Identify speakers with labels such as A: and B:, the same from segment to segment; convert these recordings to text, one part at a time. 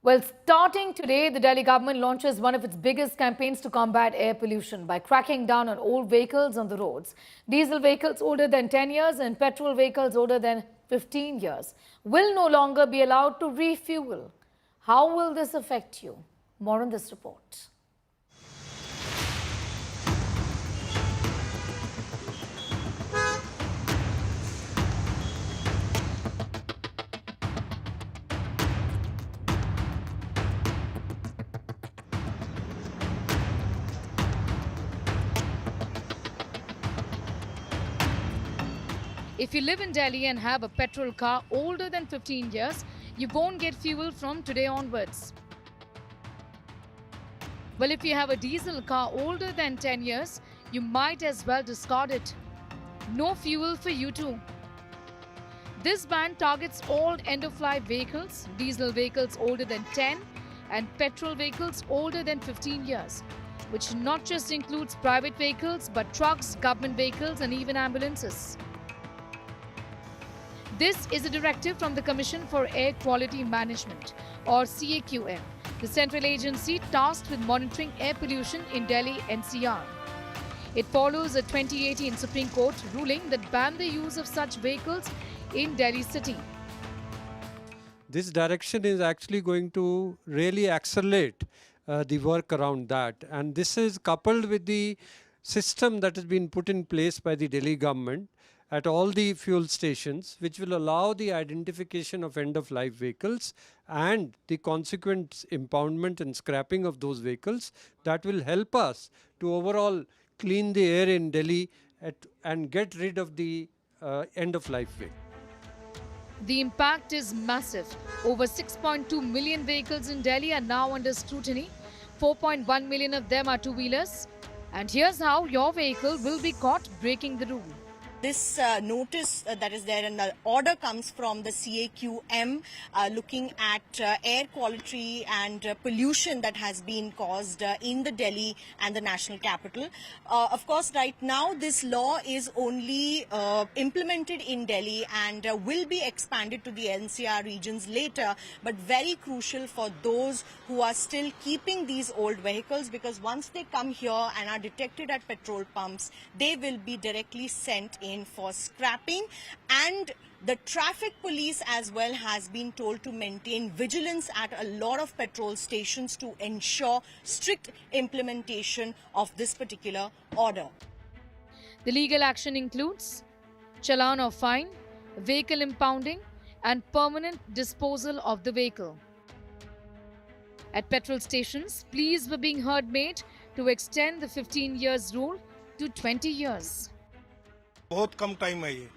A: Well, starting today, the Delhi government launches one of its biggest campaigns to combat air pollution by cracking down on old vehicles on the roads. Diesel vehicles older than 10 years and petrol vehicles older than 15 years will no longer be allowed to refuel. How will this affect you? More on this report. If you live in Delhi and have a petrol car older than 15 years, you won't get fuel from today onwards. Well, if you have a diesel car older than 10 years, you might as well discard it. No fuel for you too. This ban targets all end-of-life vehicles, diesel vehicles older than 10 and petrol vehicles older than 15 years, which not just includes private vehicles but trucks, government vehicles and even ambulances. This is a directive from the Commission for Air Quality Management, or CAQM, the central agency tasked with monitoring air pollution in Delhi NCR. It follows a 2018 Supreme Court ruling that banned the use of such vehicles in Delhi city.
B: This direction is actually going to really accelerate the work around that. And this is coupled with the system that has been put in place by the Delhi government at all the fuel stations, which will allow the identification of end-of-life vehicles and the consequent impoundment and scrapping of those vehicles. That will help us to overall clean the air in Delhi and get rid of the end-of-life vehicle.
A: The impact is massive. Over 6.2 million vehicles in Delhi are now under scrutiny. 4.1 million of them are two-wheelers. And here's how your vehicle will be caught breaking the rule.
C: This notice that is there and the order comes from the CAQM looking at air quality and pollution that has been caused in the Delhi and the national capital. Of course, right now this law is only implemented in Delhi and will be expanded to the NCR regions later, but very crucial for those who are still keeping these old vehicles, because once they come here and are detected at petrol pumps, they will be directly sent in for scrapping. And the traffic police as well has been told to maintain vigilance at a lot of petrol stations to ensure strict implementation of this particular order.
A: The legal action includes challan or fine, vehicle impounding and permanent disposal of the vehicle. At petrol stations, pleas were being heard made to extend the 15 years rule to 20 years.
D: बहुत कम time है ये,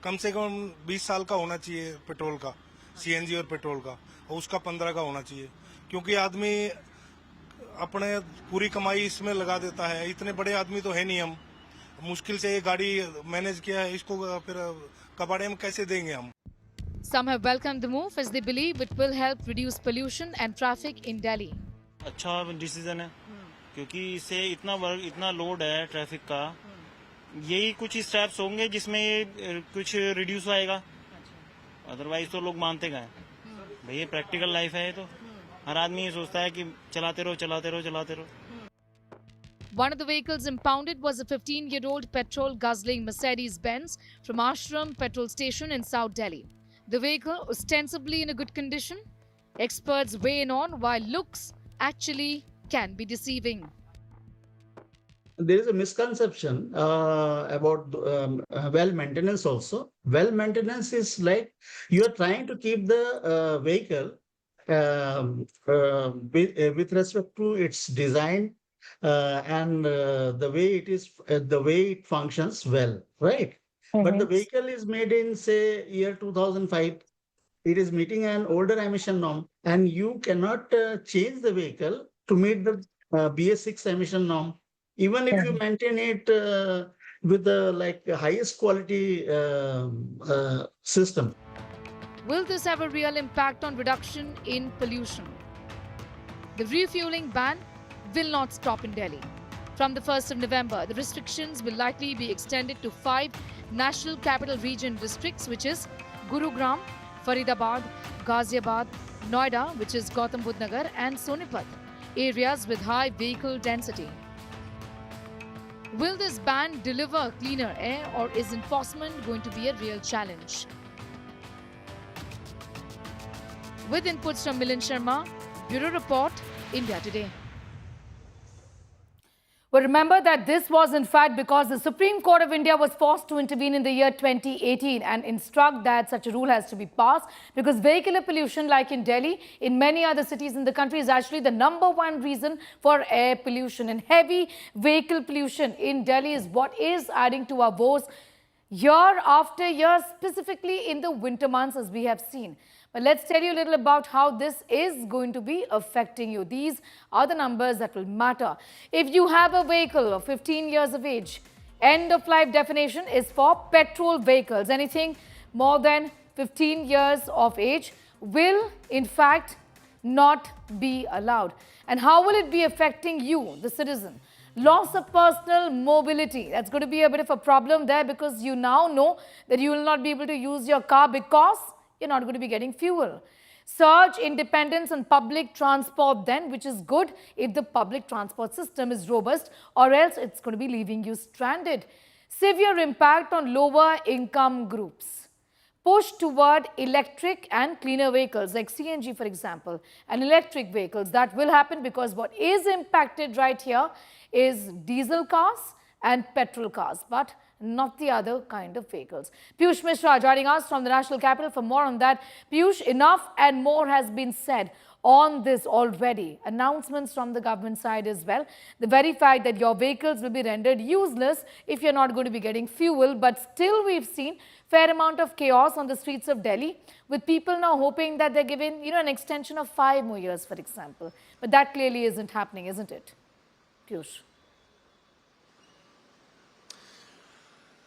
D: कम से कम 20 साल का होना चाहिए petrol का, CNG और पेट्रोल का, और उसका 15 का होना चाहिए, क्योंकि आदमी अपने पूरी कमाई इसमें लगा देता है। इतने बड़े आदमी तो है नहीं हम, मुश्किल से ये गाड़ी मैनेज किया है, इसको फिर कबाड़े में कैसे देंगे हम।
A: Some have welcomed the move as they believe it will help reduce pollution and traffic in Delhi.
E: अच्छा डिसीजन है, क्योंकि इससे इतना लोड है ट्रैफिक का, यही कुछ स्टेप्स होंगे जिसमें ये कुछ रिड्यूस आएगा। अदरवाइज तो लोग मानते गए भाई, ये प्रैक्टिकल लाइफ है, तो हर आदमी ये सोचता है कि चलाते रहो।
A: One of the vehicles impounded was a 15-year-old petrol guzzling Mercedes-Benz from Ashram petrol station in South Delhi. The vehicle ostensibly in a good condition. Experts weigh in on why looks actually can be deceiving.
F: There is a misconception about well maintenance also. Well maintenance is like you are trying to keep the vehicle with respect to its design and the way it is, the way it functions well, right? But the vehicle is made in, say, year 2005. It is meeting an older emission norm, and you cannot change the vehicle to meet the BS6 emission norm. Even if you maintain it with the highest quality system.
A: Will this have a real impact on reduction in pollution? The refueling ban will not stop in Delhi. From the 1st of November, the restrictions will likely be extended to 5 National Capital Region districts, which is Gurugram, Faridabad, Ghaziabad, Noida, which is Gautam Budh Nagar, and Sonipat, areas with high vehicle density. Will this ban deliver cleaner air, or is enforcement going to be a real challenge? With inputs from Milind Sharma, Bureau Report, India Today.
G: Well, remember that this was in fact because the Supreme Court of India was forced to intervene in the year 2018 and instruct that such a rule has to be passed, because vehicular pollution, like in Delhi, in many other cities in the country, is actually the #1 reason for air pollution. And heavy vehicle pollution in Delhi is what is adding to our woes year after year, specifically in the winter months, as we have seen. But let's tell you a little about how this is going to be affecting you. These are the numbers that will matter. If you have a vehicle of 15 years of age, end of life definition is for petrol vehicles. Anything more than 15 years of age will in fact not be allowed. And how will it be affecting you, the citizen? Loss of personal mobility. That's going to be a bit of a problem there, because you now know that you will not be able to use your car because you're not going to be getting fuel. Surge in dependence on public transport then, which is good if the public transport system is robust, or else it's going to be leaving you stranded. Severe impact on lower income groups. Push toward electric and cleaner vehicles like CNG, for example, and electric vehicles. That will happen because what is impacted right here is diesel cars and petrol cars, but not the other kind of vehicles. Piyush Mishra joining us from the national capital for more on that. Piyush, enough and more has been said on this already. Announcements from the government side as well. The very fact that your vehicles will be rendered useless if you're not going to be getting fuel, but still we've seen fair amount of chaos on the streets of Delhi, with people now hoping that they're given, an extension of 5 more years, for example. But that clearly isn't happening, isn't it, Piyush?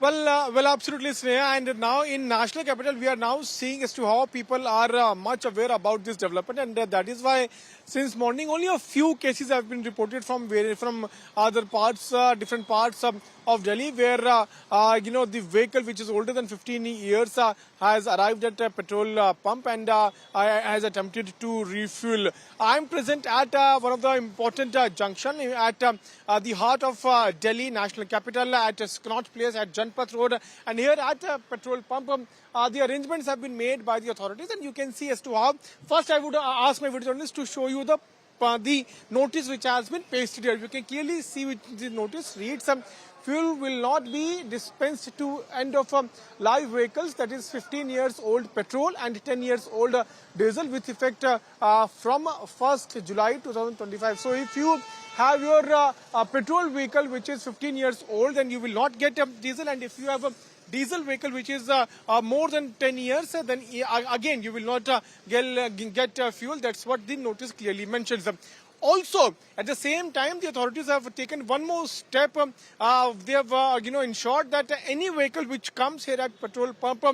H: Well, absolutely, Sneha. And now in national capital, we are now seeing as to how people are much aware about this development, and that is why since morning only a few cases have been reported from other parts, different parts of Delhi, where the vehicle which is older than 15 years has arrived at a petrol pump and has attempted to refuel. I am present at one of the important junction at the heart of Delhi national capital, at Connaught Place at Janpath Road, and here at a petrol pump the arrangements have been made by the authorities, and you can see as to how. First, I would ask my video journalist to show you the notice which has been pasted here. You can clearly see which the notice reads: fuel will not be dispensed to end of live vehicles, that is 15 years old petrol and 10 years old diesel, with effect from 1st July 2025. So if you have your petrol vehicle which is 15 years old, then you will not get diesel, and if you have a diesel vehicle which is more than 10 years, then again you will not get fuel. That's what the notice clearly mentions. Also, at the same time, the authorities have taken one more step. They have, ensured that any vehicle which comes here at petrol pump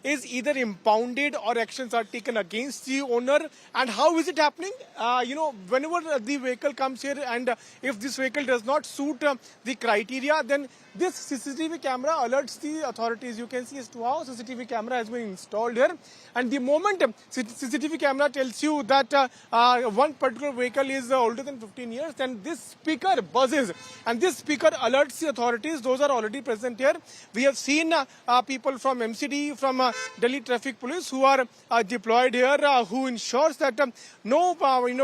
H: is either impounded or actions are taken against the owner. And how is it happening? Whenever the vehicle comes here, and if this vehicle does not suit the criteria, then this CCTV camera alerts the authorities. You can see as to how CCTV camera has been installed here. And the moment CCTV camera tells you that one particular vehicle is older than 15 years, then this speaker buzzes, and this speaker alerts the authorities. Those are already present here. We have seen people from MCD, from Delhi Traffic Police, who are deployed here, who ensures that no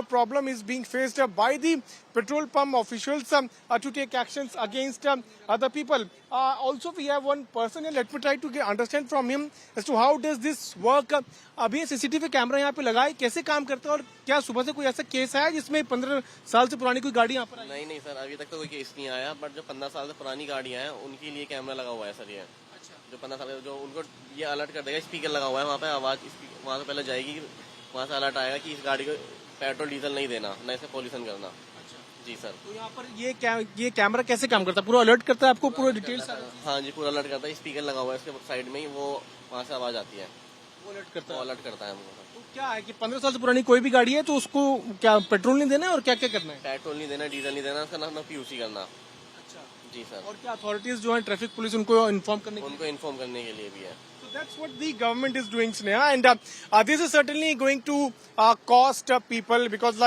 H: problem is being faced by the petrol pump officials to take actions against other people. Also, we have one person here. Let me try to understand from him as to how does this work. अभी CCTV camera यहाँ पे लगाए, कैसे काम करता है, और क्या सुबह से कोई ऐसा केस है जिसमें 15 साल से पुरानी कोई गाड़ी यहाँ पर आई?
I: नहीं सर, अभी तक तो कोई केस नहीं आया, बट जो 15 साल से पुरानी गाड़ियाँ हैं उनके लिए कैमरा लगा हुआ है सर। ये अच्छा, जो 15 साल जो उनको ये अलर्ट कर देगा, स्पीकर लगा हुआ है वहाँ पे, आवाज वहाँ से पहले जाएगी, वहाँ से अलर्ट आएगा कि इस गाड़ी को पेट्रोल डीजल नहीं देना, न इसे पॉल्यूशन करना। जी सर। तो यहाँ पर ये कैमरा कैसे काम करता है? पूरा अलर्ट करता है आपको, पूरा डिटेल्स? हाँ जी, पूरा अलर्ट करता है। स्पीकर लगा हुआ है इसके साइड में ही, वो वहाँ से आवाज आती है, वो अलर्ट करता है हमको। तो क्या है कि 15 साल से पुरानी कोई भी गाड़ी है तो उसको क्या पेट्रोल नहीं देना है, और क्या क्या करना है? पेट्रोल नहीं देना, डीजल नहीं देना, उसका नाम पीयूसी करना। अच्छा जी सर। और क्या अथॉरिटीज जो है ट्रैफिक पुलिस, उनको इन्फॉर्म करने के लिए भी है।
H: That's what the government is doing, Sneha, and this is certainly going to cost people, because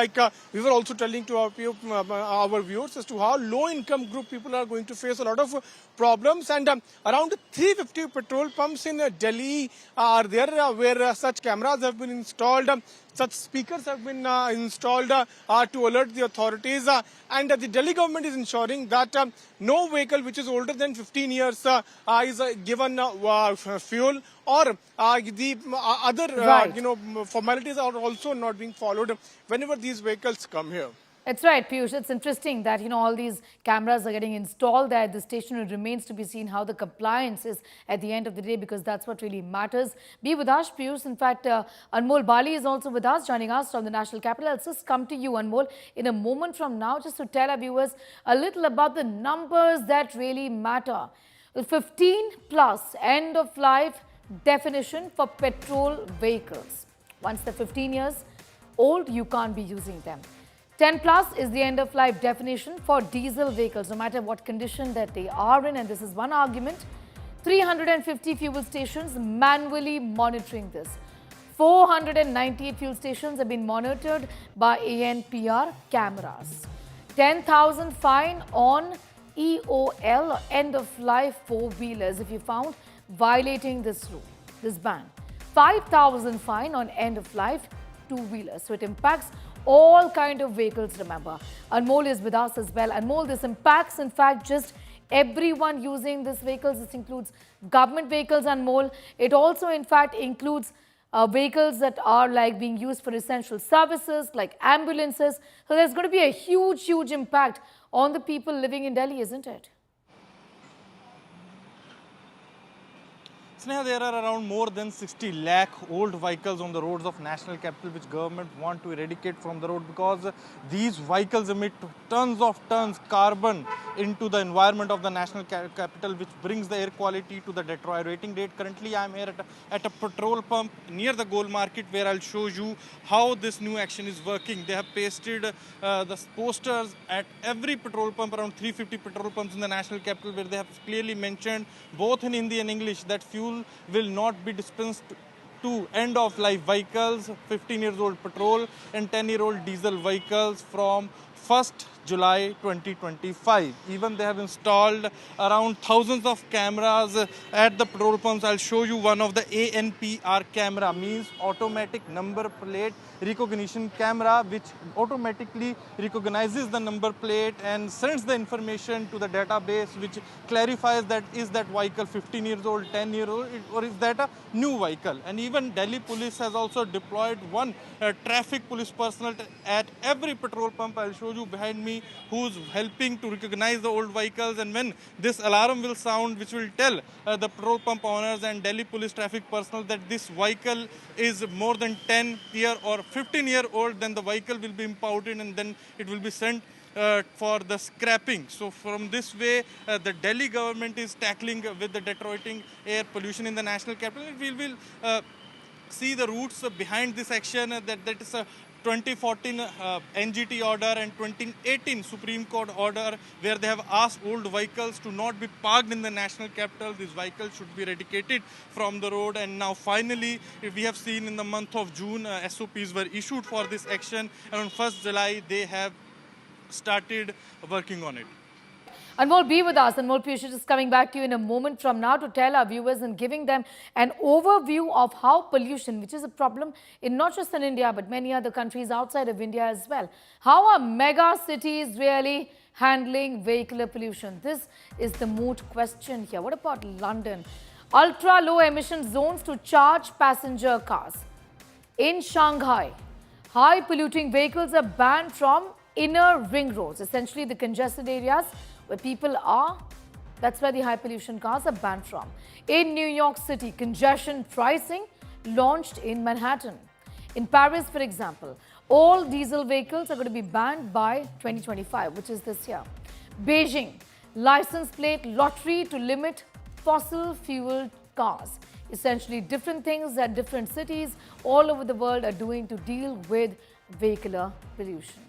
H: we were also telling to our viewers as to how low-income group people are going to face a lot of problems, and around 350 petrol pumps in Delhi are there where such cameras have been installed. Such speakers have been installed to alert the authorities, and the Delhi government is ensuring that no vehicle which is older than 15 years is given fuel, or the other
G: Right.
H: formalities are also not being followed whenever these vehicles come here.
G: It's right, Piyush. It's interesting that, all these cameras are getting installed there at the station. It remains to be seen how the compliance is at the end of the day, because that's what really matters. Be with us, Piyush. In fact, Anmol Bali is also with us, joining us from the National Capital. Let's just come to you, Anmol, in a moment from now, just to tell our viewers a little about the numbers that really matter. 15 plus end of life definition for petrol vehicles. Once they're 15 years old, you can't be using them. 10 plus is the end of life definition for diesel vehicles, no matter what condition that they are in. And this is one argument. 350 fuel stations manually monitoring this. 498 fuel stations have been monitored by ANPR cameras. 10,000 fine on EOL, or end of life four-wheelers, if you found violating this rule, this ban. 5,000 fine on end of life two-wheelers. So it impacts all kind of vehicles, remember. Anmol is with us as well. Anmol, this impacts, in fact, just everyone using these vehicles. This includes government vehicles, Anmol. It also, in fact, includes vehicles that are being used for essential services, like ambulances. So there's going to be a huge, huge impact on the people living in Delhi, isn't it?
J: Sneha, there are around more than 60 lakh old vehicles on the roads of National Capital which government want to eradicate from the road, because these vehicles emit tons carbon into the environment of the National Capital, which brings the air quality to the deteriorating rate. Currently, I am here at a petrol pump near the Gold Market, where I'll show you how this new action is working. They have pasted the posters at every petrol pump, around 350 petrol pumps in the National Capital, where they have clearly mentioned, both in Hindi and English, that fuel will not be dispensed to end-of-life vehicles, 15 years old petrol and 10-year-old diesel vehicles from 1st July 2025. Even they have installed around thousands of cameras at the petrol pumps. I'll show you one of the ANPR camera, means automatic number plate recognition camera, which automatically recognizes the number plate and sends the information to the database, which clarifies that is that vehicle 15 years old, 10 years old, or is that a new vehicle. And even Delhi police has also deployed one traffic police personnel at every petrol pump. I'll show you behind me, who's helping to recognize the old vehicles, and when this alarm will sound, which will tell the petrol pump owners and Delhi police traffic personnel that this vehicle is more than 10 year or 15 year old, then the vehicle will be impounded and then it will be sent for the scrapping. So from this way, the Delhi government is tackling with the deteriorating air pollution in the National Capital. We will see the roots behind this action, that is a 2014 NGT order and 2018 Supreme Court order, where they have asked old vehicles to not be parked in the National Capital. These vehicles should be eradicated from the road. And now finally, we have seen in the month of June, SOPs were issued for this action, and on 1st July they have started working on it.
G: Anmol, be with us. Anmol Piyush is coming back to you in a moment from now to tell our viewers and giving them an overview of how pollution, which is a problem in not just in India, but many other countries outside of India as well. How are mega cities really handling vehicular pollution? This is the moot question here. What about London? Ultra low emission zones to charge passenger cars. In Shanghai, high polluting vehicles are banned from inner ring roads, essentially the congested areas where people are. That's where the high pollution cars are banned from. In New York City, congestion pricing launched in Manhattan. In Paris, for example, all diesel vehicles are going to be banned by 2025, which is this year. Beijing, license plate lottery to limit fossil fuel cars. Essentially, different things that different cities all over the world are doing to deal with vehicular pollution.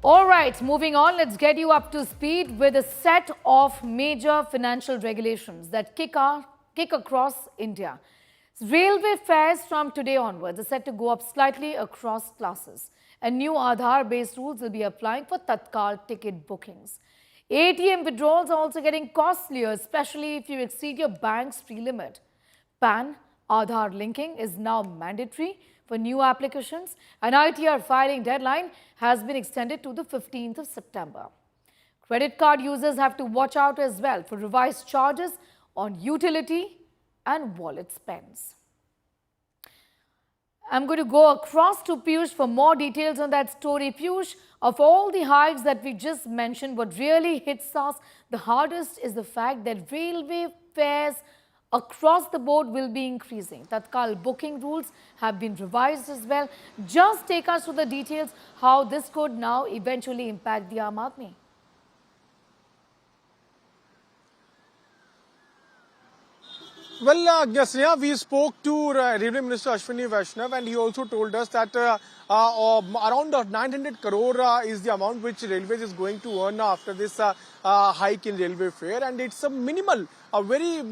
G: All right, moving on, let's get you up to speed with a set of major financial regulations that kick across India. Railway fares from today onwards are set to go up slightly across classes, and new Aadhaar-based rules will be applying for Tatkal ticket bookings. ATM withdrawals are also getting costlier, especially if you exceed your bank's free limit. PAN Aadhaar linking is now mandatory for new applications, and ITR filing deadline has been extended to the 15th of September. Credit card users have to watch out as well for revised charges on utility and wallet spends. I'm going to go across to Piyush for more details on that story. Piyush, of all the hikes that we just mentioned, what really hits us the hardest is the fact that railway fares across the board will be increasing. Tatkal booking rules have been revised as well. Just take us through the details how this could now eventually impact the Aam Aadmi.
H: Well, Sneha, we spoke to Railway Minister Ashwini Vaishnav, and he also told us that around 900 crore is the amount which Railways is going to earn after this hike in railway fare, and it's a minimal, a very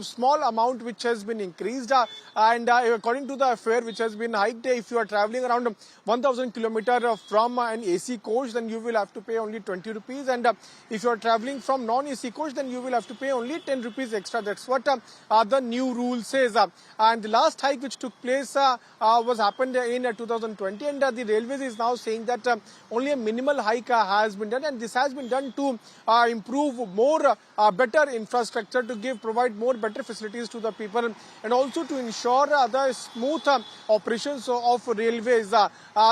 H: small amount which has been increased, and according to the fare which has been hiked, if you are traveling around 1,000 kilometers from an AC coach, then you will have to pay only 20 rupees, and if you are traveling from non-AC coach, then you will have to pay only 10 rupees extra. That's what the new rule says. And the last hike which took place was happened in 2020, and the Railways is now saying that only a minimal hike has been done, and this has been done to improve more better infrastructure, to provide more better facilities to the people, and also to ensure the smooth operations of railways.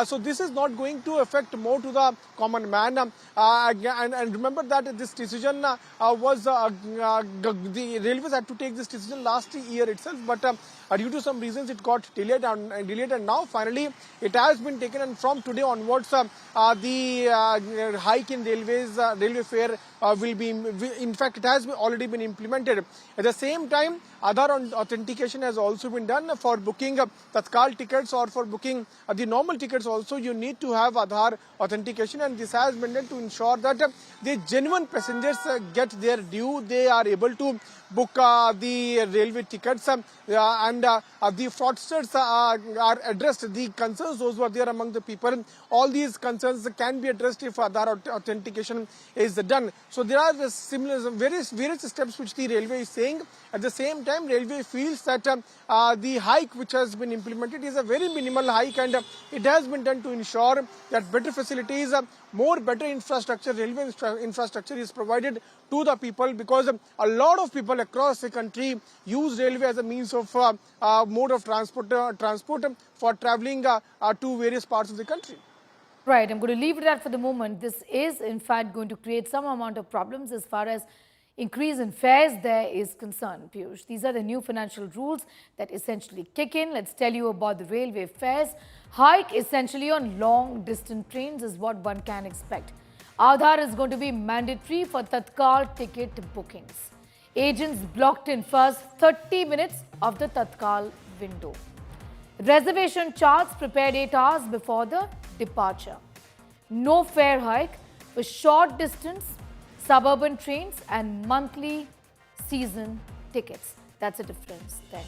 H: So this is not going to affect more to the common man. And remember that this decision was the railways had to take this decision last year itself, but due to some reasons it got delayed, and now finally it has been taken, and from today onwards the hike in railway fare will be, in fact it has already been implemented. At the same time, Aadhaar authentication has also been done for booking Tatkal tickets, or for booking the normal tickets also you need to have Aadhaar authentication, and this has been done to ensure that the genuine passengers get their due. They are able to book the railway tickets, and the fraudsters are addressed. The concerns those who are there among the people, all these concerns can be addressed if Aadhaar authentication is done. So there are various steps which the railway is saying. At the same time, railway feels that the hike which has been implemented is a very minimal hike, and it has been done to ensure that better facilities, better infrastructure, railway infrastructure is provided to the people, because a lot of people across the country use railway as a means of mode of transport for traveling to various parts of the country.
G: Right, I'm going to leave it at that for the moment. This is in fact going to create some amount of problems as far as increase in fares there is concerned, Piyush. These are the new financial rules that essentially kick in. Let's tell you about the railway fares. Hike essentially on long distance trains is what one can expect. Aadhaar is going to be mandatory for Tatkal ticket bookings. Agents blocked in first 30 minutes of the Tatkal window. Reservation charts prepared 8 hours before the departure. No fare hike for short distance, suburban trains and monthly season tickets. That's the difference there.